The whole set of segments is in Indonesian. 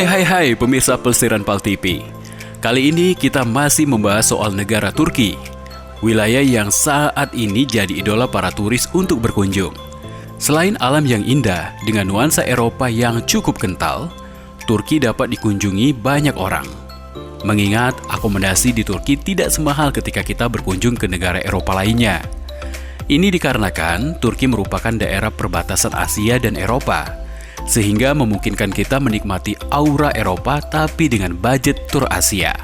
Hai pemirsa Pelesiran Pal TV. Kali ini kita masih membahas soal negara Turki, wilayah yang saat ini jadi idola para turis untuk berkunjung. Selain alam yang indah dengan nuansa Eropa yang cukup kental, Turki dapat dikunjungi banyak orang. Mengingat akomodasi di Turki tidak semahal ketika kita berkunjung ke negara Eropa lainnya. Ini dikarenakan Turki merupakan daerah perbatasan Asia dan Eropa, sehingga memungkinkan kita menikmati aura Eropa tapi dengan budget tur Asia.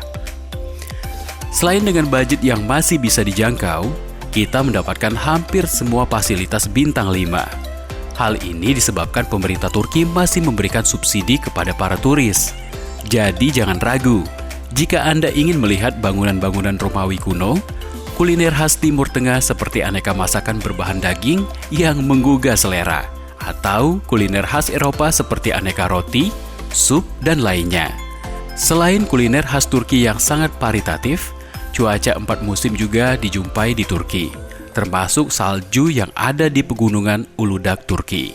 Selain dengan budget yang masih bisa dijangkau, kita mendapatkan hampir semua fasilitas bintang 5. Hal ini disebabkan pemerintah Turki masih memberikan subsidi kepada para turis. Jadi jangan ragu, jika Anda ingin melihat bangunan-bangunan Romawi kuno, kuliner khas Timur Tengah seperti aneka masakan berbahan daging yang menggugah selera, atau kuliner khas Eropa seperti aneka roti, sup, dan lainnya. Selain kuliner khas Turki yang sangat paritatif, cuaca 4 musim juga dijumpai di Turki, termasuk salju yang ada di pegunungan Uludağ, Turki.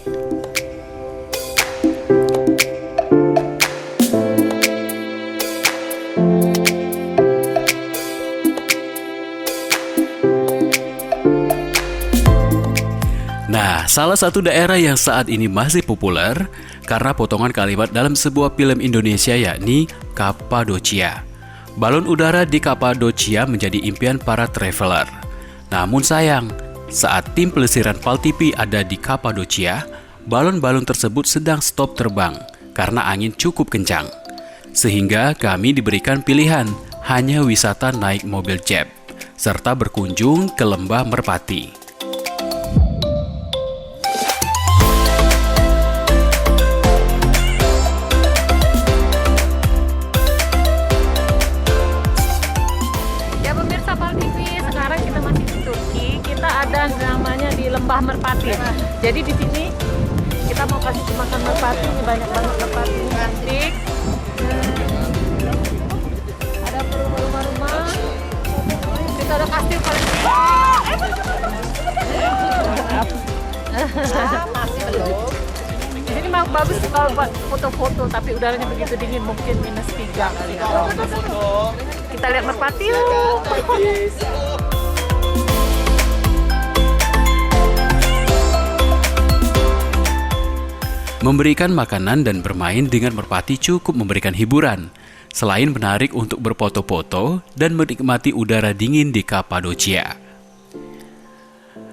Nah, salah satu daerah yang saat ini masih populer karena potongan kalimat dalam sebuah film Indonesia yakni Kapadocia. Balon udara di Kapadocia menjadi impian para traveler. Namun sayang, saat tim pelesiran Pal TV ada di Kapadocia, balon-balon tersebut sedang stop terbang karena angin cukup kencang. Sehingga kami diberikan pilihan hanya wisata naik mobil jeep, serta berkunjung ke Lembah Merpati. Namanya di Lembah Merpati. Jadi di sini kita mau kasih makan merpati, ini banyak banget merpati cantik. Ada rumah-rumah. Kita ada kastil paling masih belum. Di sini memang bagus kalau buat foto-foto, tapi udaranya begitu dingin, mungkin -3 kali ya. Kita lihat merpati yuk. Memberikan makanan dan bermain dengan merpati cukup memberikan hiburan, selain menarik untuk berfoto-foto dan menikmati udara dingin di Kapadocia.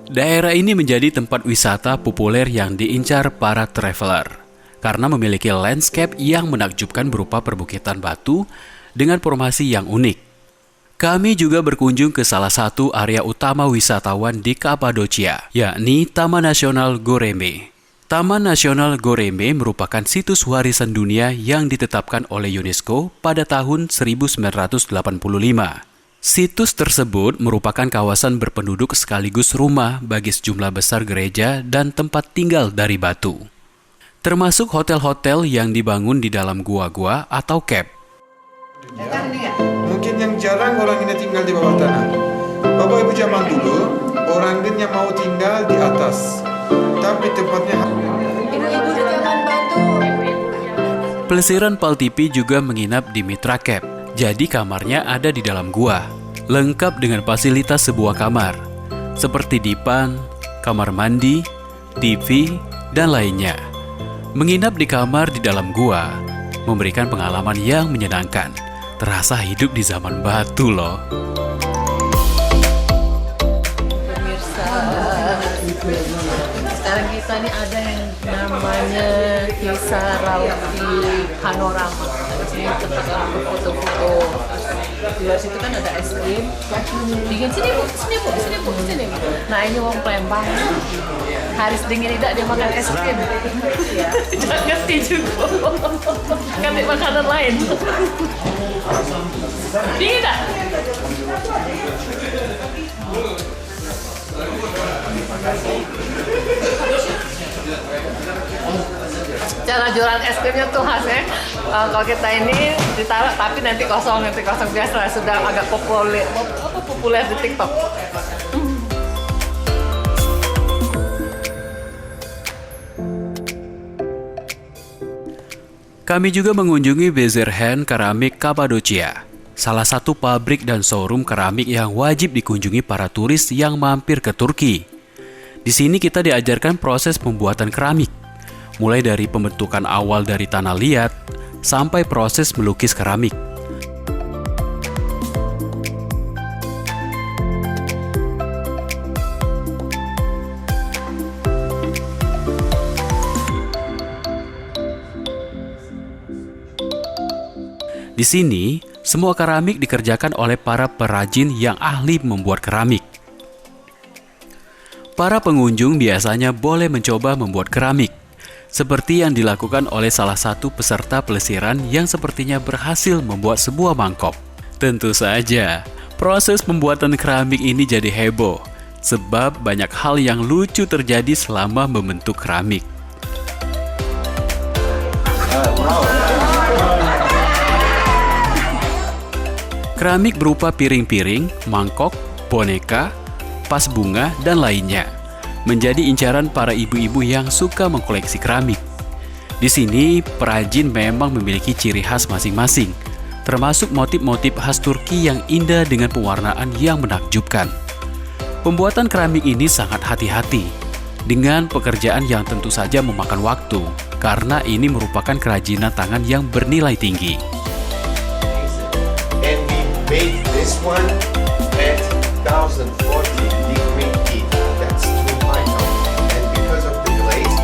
Daerah ini menjadi tempat wisata populer yang diincar para traveler, karena memiliki landscape yang menakjubkan berupa perbukitan batu dengan formasi yang unik. Kami juga berkunjung ke salah satu area utama wisatawan di Kapadocia, yakni Taman Nasional Göreme. Taman Nasional Göreme merupakan situs warisan dunia yang ditetapkan oleh UNESCO pada tahun 1985. Situs tersebut merupakan kawasan berpenduduk sekaligus rumah bagi sejumlah besar gereja dan tempat tinggal dari batu. Termasuk hotel-hotel yang dibangun di dalam gua-gua atau cave. Mungkin yang jarang orang ini tinggal di bawah tanah. Bapak Ibu zaman dulu, orang dia mau tinggal di atas. Tapi tempatnya Ibu-ibu di zaman batu. Pelesiran Pal TV juga menginap di Mitra Cave. Jadi kamarnya ada di dalam gua, lengkap dengan fasilitas sebuah kamar, seperti dipan, kamar mandi, TV, dan lainnya. Menginap di kamar di dalam gua memberikan pengalaman yang menyenangkan. Terasa hidup di zaman batu loh. Sekarang kita nih ada yang namanya Kisah Rauti Panorama. Di sini tempat orang berfoto-foto. Di luar situ kan ada es krim. Dingin sini bu, sini. Nah ini wong Palembang. Haris dingin tidak dia makan es krim. Jangan ngerti juga. Ganti makanan lain. Dingin tak? Cara jualan es krimnya tuh khas ya. Kalau kita ini ditaruh tapi nanti kosong biasa sudah agak populer di TikTok. Kami juga mengunjungi Bezirhan Keramik Kapadocia, salah satu pabrik dan showroom keramik yang wajib dikunjungi para turis yang mampir ke Turki. Di sini kita diajarkan proses pembuatan keramik, mulai dari pembentukan awal dari tanah liat sampai proses melukis keramik. Di sini, semua keramik dikerjakan oleh para perajin yang ahli membuat keramik. Para pengunjung biasanya boleh mencoba membuat keramik, seperti yang dilakukan oleh salah satu peserta pelesiran yang sepertinya berhasil membuat sebuah mangkok. Tentu saja, proses pembuatan keramik ini jadi heboh, sebab banyak hal yang lucu terjadi selama membentuk keramik. Keramik berupa piring-piring, mangkok, boneka, vas bunga, dan lainnya menjadi incaran para ibu-ibu yang suka mengkoleksi keramik. Di sini, perajin memang memiliki ciri khas masing-masing, termasuk motif-motif khas Turki yang indah dengan pewarnaan yang menakjubkan. Pembuatan keramik ini sangat hati-hati, dengan pekerjaan yang tentu saja memakan waktu, karena ini merupakan kerajinan tangan yang bernilai tinggi. Bake this one at 1040 degree heat. That's too high now. And because of the glaze,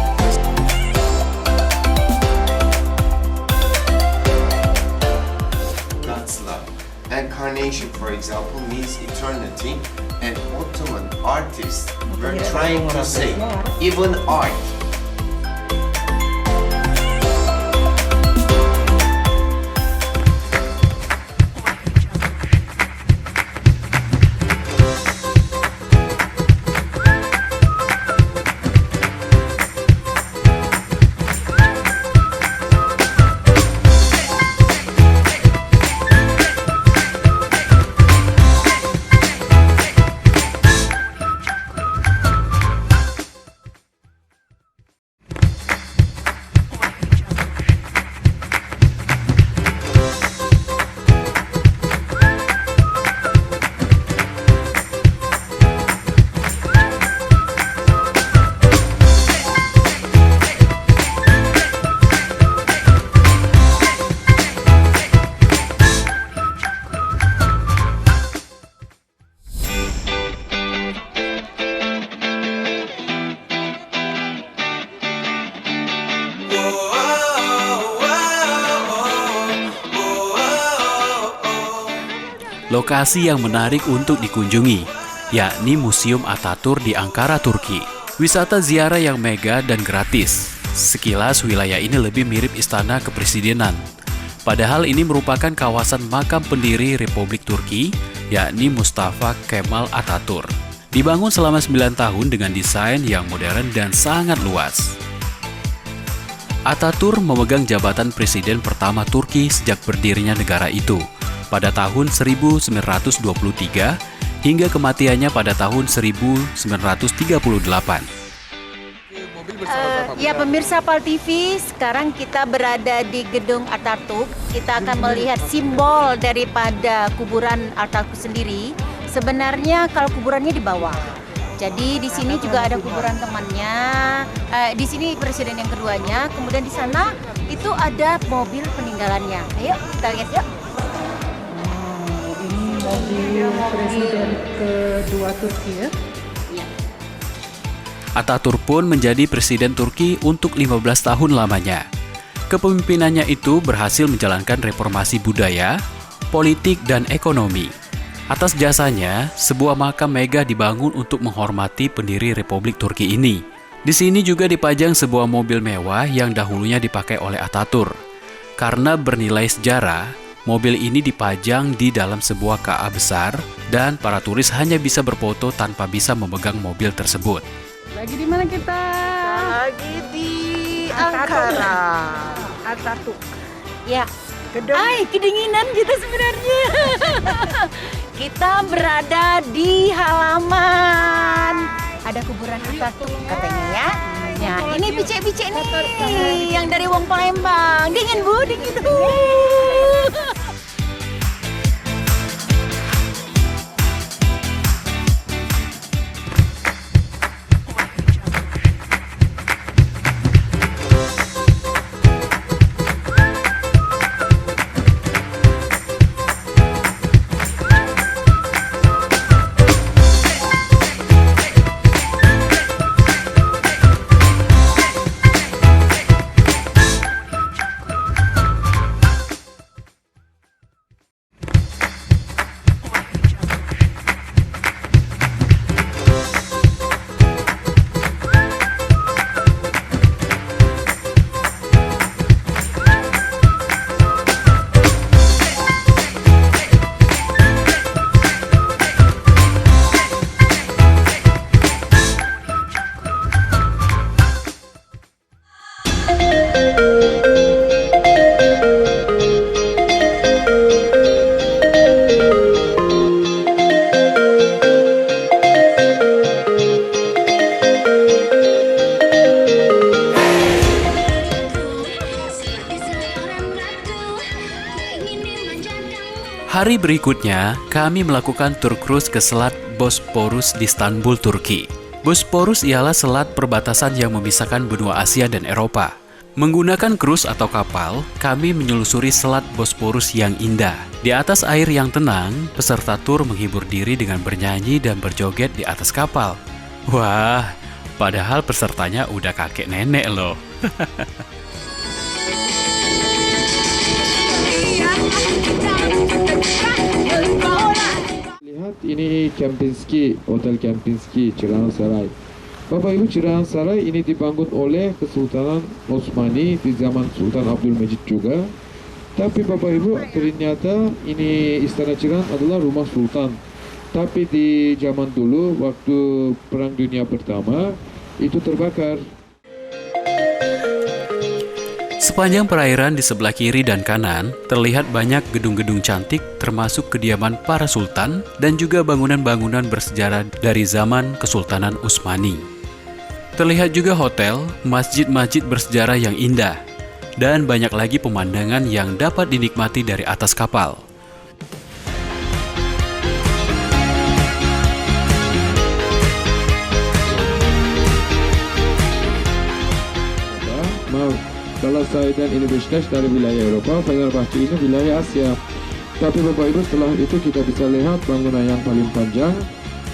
that's love. And carnation, for example, means eternity. And Ottoman artists were trying to say, even art. Lokasi yang menarik untuk dikunjungi, yakni Museum Ataturk di Ankara, Turki. Wisata ziarah yang mega dan gratis. Sekilas wilayah ini lebih mirip istana kepresidenan. Padahal ini merupakan kawasan makam pendiri Republik Turki, yakni Mustafa Kemal Atatürk. Dibangun selama 9 tahun dengan desain yang modern dan sangat luas. Atatürk memegang jabatan presiden pertama Turki sejak berdirinya negara itu pada tahun 1923 hingga kematiannya pada tahun 1938. Ya pemirsa PAL TV, sekarang kita berada di gedung Atatürk. Kita akan melihat simbol daripada kuburan Atatürk sendiri. Sebenarnya kalau kuburannya di bawah. Jadi di sini juga ada kuburan temannya. Di sini presiden yang keduanya. Kemudian di sana itu ada mobil peninggalannya. Ayo kita lihat yuk. Mobil presiden kedua Turki ya. Atatürk pun menjadi presiden Turki untuk 15 tahun lamanya. Kepemimpinannya itu berhasil menjalankan reformasi budaya, politik, dan ekonomi. Atas jasanya, sebuah makam mega dibangun untuk menghormati pendiri Republik Turki ini. Di sini juga dipajang sebuah mobil mewah yang dahulunya dipakai oleh Atatürk. Karena bernilai sejarah, mobil ini dipajang di dalam sebuah KA besar dan para turis hanya bisa berfoto tanpa bisa memegang mobil tersebut. Lagi di mana kita? Lagi di Ankara. Atatürk. Ya. Gedung. Ay, kedinginan kita sebenarnya. Kita berada di halaman. Ada kuburan Atatürk katanya ya. Ya, ini bicek-bicek nih yang dari Wong Palembang. Dingin Bu, dingin Bu. Hari berikutnya, kami melakukan tur cruise ke Selat Bosporus di Istanbul, Turki. Bosporus ialah selat perbatasan yang memisahkan benua Asia dan Eropa. Menggunakan cruise atau kapal, kami menyelusuri Selat Bosporus yang indah. Di atas air yang tenang, peserta tur menghibur diri dengan bernyanyi dan berjoget di atas kapal. Wah, padahal pesertanya udah kakek nenek loh. Lihat ini Kempinski, Hotel Kempinski, Çırağan Saray. Bapak Ibu, Çırağan Saray ini dibangun oleh Kesultanan Osmani di zaman Sultan Abdülmecit juga. Tapi Bapak Ibu, ternyata ini Istana Çırağan adalah rumah Sultan. Tapi di zaman dulu, waktu Perang Dunia Pertama, itu terbakar. Sepanjang perairan di sebelah kiri dan kanan, terlihat banyak gedung-gedung cantik termasuk kediaman para sultan dan juga bangunan-bangunan bersejarah dari zaman Kesultanan Utsmani. Terlihat juga hotel, masjid-masjid bersejarah yang indah, dan banyak lagi pemandangan yang dapat dinikmati dari atas kapal. Galatasaray dan ini Beşiktaş dari wilayah Eropa, Fenerbahçe ini wilayah Asia. Tapi Bapak Ibu, setelah itu kita bisa lihat bangunan yang paling panjang.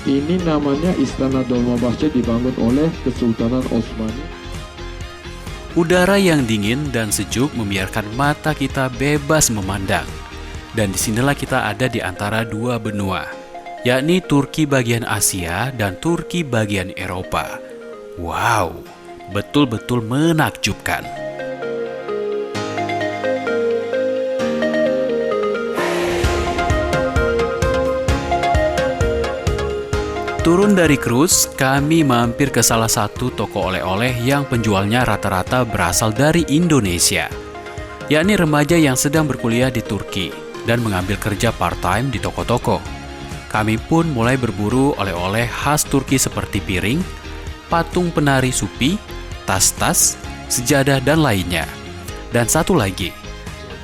Ini namanya Istana Dolmabahçe, dibangun oleh Kesultanan Osmani. Udara yang dingin dan sejuk membiarkan mata kita bebas memandang. Dan disinilah kita ada di antara dua benua, yakni Turki bagian Asia dan Turki bagian Eropa. Wow, betul-betul menakjubkan. Turun dari cruise, kami mampir ke salah satu toko oleh-oleh yang penjualnya rata-rata berasal dari Indonesia, yakni remaja yang sedang berkuliah di Turki dan mengambil kerja part-time di toko-toko. Kami pun mulai berburu oleh-oleh khas Turki seperti piring, patung penari supi, tas-tas, sejadah, dan lainnya. Dan satu lagi,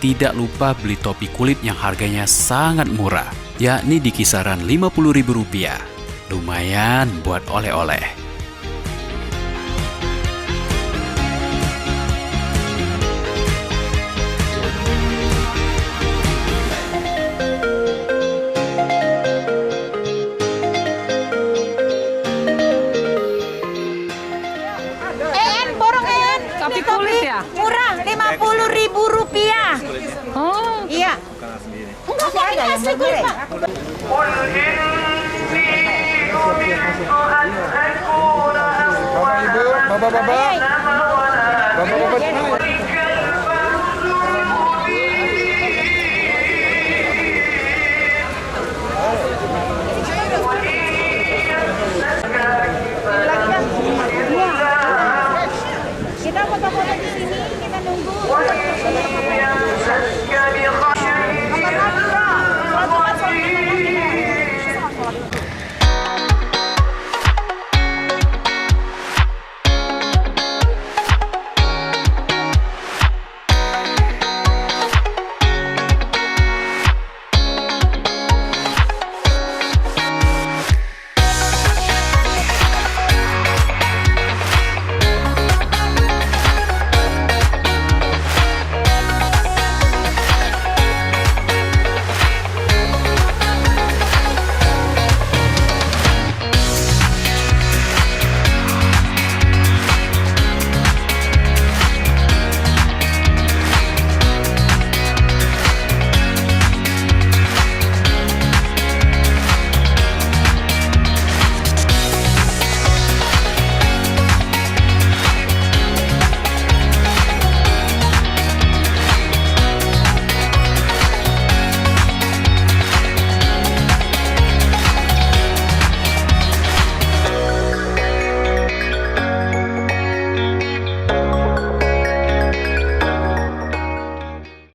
tidak lupa beli topi kulit yang harganya sangat murah, yakni di kisaran Rp50.000. Lumayan buat oleh-oleh. Borong Topi kulit ya? murah, Rp50.000. Oh, Iya. Enggak, ini asli kulit, Pak. Bapak-bapak, bapak-bapak,